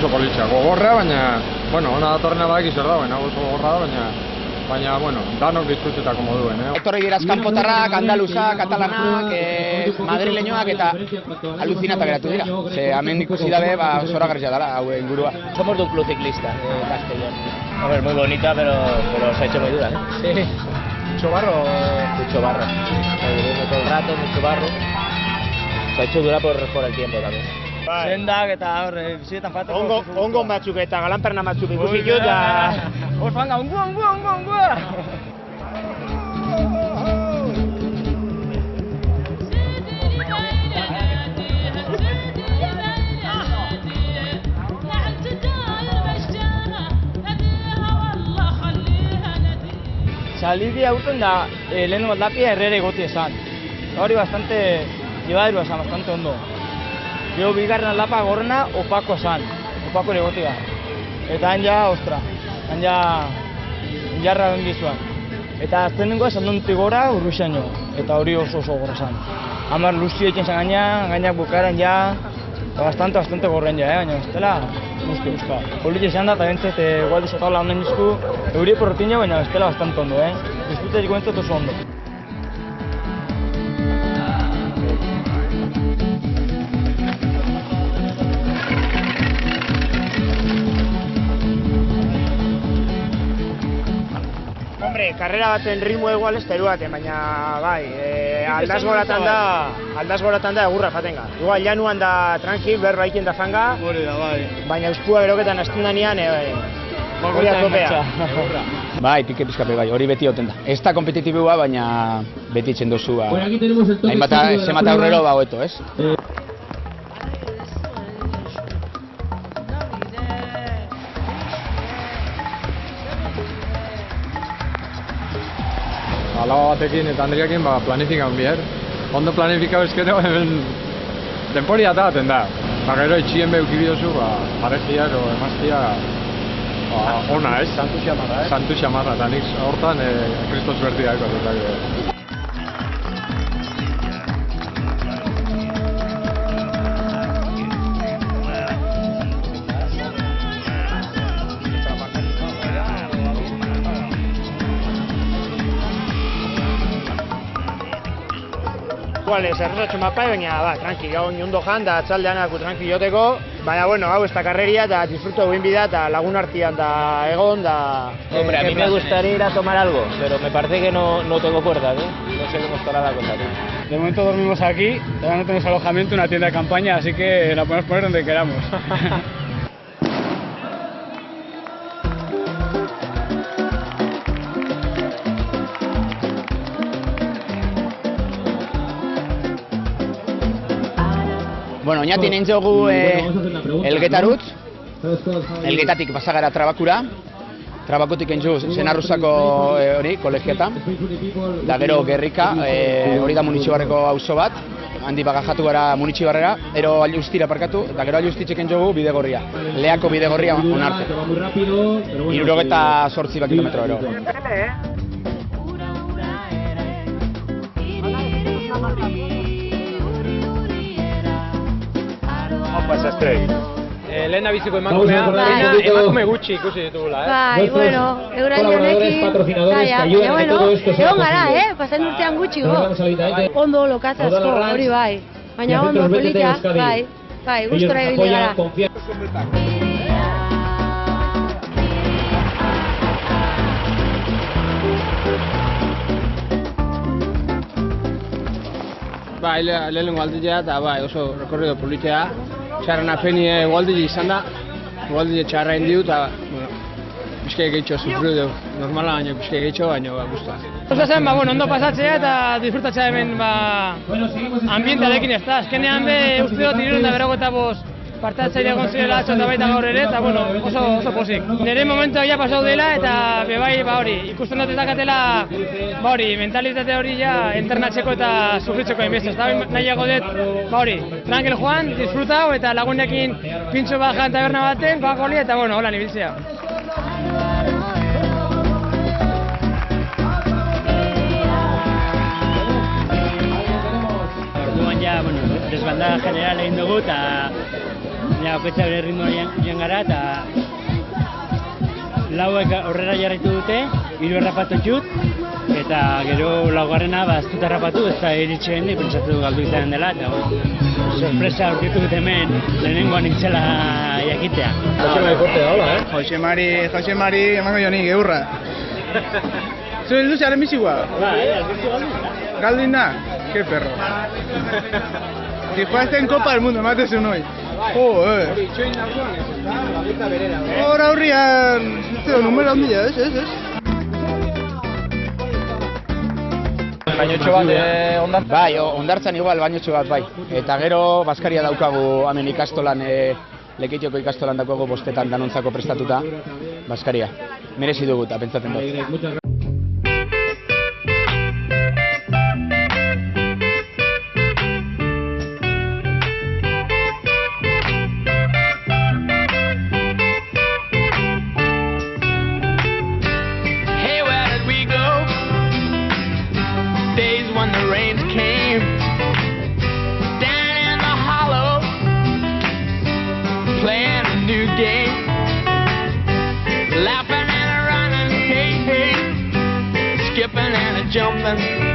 oso politxa, gogorra, baina, bueno, ona datorrena badaki zer dagoen, oso gogorra da, baina, bueno, danok disfrutetako moduen, Etorri beraz kanpotarrak, andaluzak, katalanak, madrileñoak eta alucinata geratu dira. Ze hemen ikusi dabe, zoragarria dela, hau ingurua. Somos de un club ciclista, Castellón. A ver, muy bonita, pero se ha hecho muy dura, ¿eh? Sí. Mucho barro. Mucho barro. Todo el rato, mucho barro. Se ha hecho dura por el tiempo también. Sendak eta horre, bizietan fateko. Ongo batzuk eta galanperna batzuk ikusi jo, da... Hor fanga, ongua! Salidi aurten da, lehen lapia herrera egoti esan. Hori bastante, llevadero esan, bastante ondo. Gero bigarren lapa gorrena opako esan, opako egoti da. Eta han ja, ostra, han ja, jarra bengizuan. Eta aztenengo esan dontik gora urruxaino, eta hori oso gorra esan. Hamar luzi egin zen gainak bukaren ja, bastante gorren ja, baina ez dela, guzti. Politi esan da, eta bentzet, gualdi zatala honen dizku, euri porrotina, baina ez dela bastante ondo, Disfruta diko bentzet oso ondo. Hombre, karrera baten ritmo egual ez teru baten, baina bai, aldazgoratan da egurra fatenga. Igual januan da tranquil, berba iken da fanga, baina euskua beroketan azten danean, hori atopea. Bai, pike pizkape bai, hori beti oten da. Ez da kompetitibua, baina beti itzen duzu, zemata aurrero hobeto, ez? Alaba batekin eta Andriakin planifikan behar. Ondo planifikau ezkero, hemen denporia ataten da. Gero itxien behuki bidozu, paregia edo emaztia ona, ez? Santu xamarra, Santu xamarra, eta nik hortan kristos bertiak horretak. Zerrosatxo mapai, baina, tranqui, gau ondo jan, da atzaldean tranqui joteko, baina, bueno, hau ez da karreria, eta disfruto egin bida, eta lagun artean da egon, da... Hombre, a mí me gustaría ir a tomar algo, pero me parece que no tengo cuerdas, No sé cómo estará la cosa, De momento dormimos aquí, todavía no tenemos alojamiento, una tienda de campaña, así que la podemos poner donde queramos. Bueno, oñatin entzogu Elgetarutz, Elgetatik pasagara Trabakura, Trabakutik entzu Senarruzako hori, kolegietan, da gero Gerrika, hori da Munitxibarreko auzo bat, handi bagajatu gara Munitxibarrera, ero Allustira parkatu, eta gero Allustitxek entzogu Bidegorria, Leako Bidegorria onarte, 78 kilometro ero. Lehena biziko emakumea, emakume gutxi ikusi ditugula, Bai, bueno, euraino honekin, baina, bueno, egon gara, pasan urtean gutxi go. Ondo lokatazko, hori bai, baina ondo politia, bai, gustora egin gara. Bai, lehenengo aldizia eta bai, oso rekorrido politia. Txarren afeni gualdile izan da, gualdile txarra indiu eta bizkai gehitxo sufriu dugu. Normala baina bizkai gehitxo, baina guztua. Oso zen, ondo pasatzea eta disfrutatzea hemen ambientarekin ez da. Azkenean uste dut 355 partatzaile egon zirela atzo eta baita gaur ere, eta oso pozik. Nire momentua ja pasau dela eta bebai ikusten dut ez dakatela mentalitate hori ja internatzeko eta sufritzeko enbestez. Nahiago dut, tranquil joan, disfrutau eta lagunekin pintxo bat jan taberna baten, Coca-Coli eta hola nibiltzea. Orduan ja, desbandada general egin dugu eta Ja, bakoitza bere ritmoa joan gara, eta lauek aurrera jarraitu dute, 3 errapatu txut, eta gero laugarrena ez dut errapatu, ez da iritsen, pentsatu galdu izan dela, eta sorpresa aurkitu dut hemen, lehenengoan nintzela jakitea. Jose Mari fuerte da, hola, Jose Mari, emango jonik, eurra. Zure luzearen bizikoa? Galdin da? Ke perro. Zijoazten Copa del Mundo, ematezu noi. Hor aurrian, numero handia, ez? Bainotxo bat ondartzan? Bai, ondartzan igual bainotxo bat bai. Eta gero Baskaria daukagu hemen ikastolan, Lekeitioko ikastolan daukagu 5 danontzako prestatuta, Baskaria. Merezi dugu eta pentsatzen dut. When the rains came down in the hollow, playing a new game, laughing and a running, hey, hey, skipping and a jumping.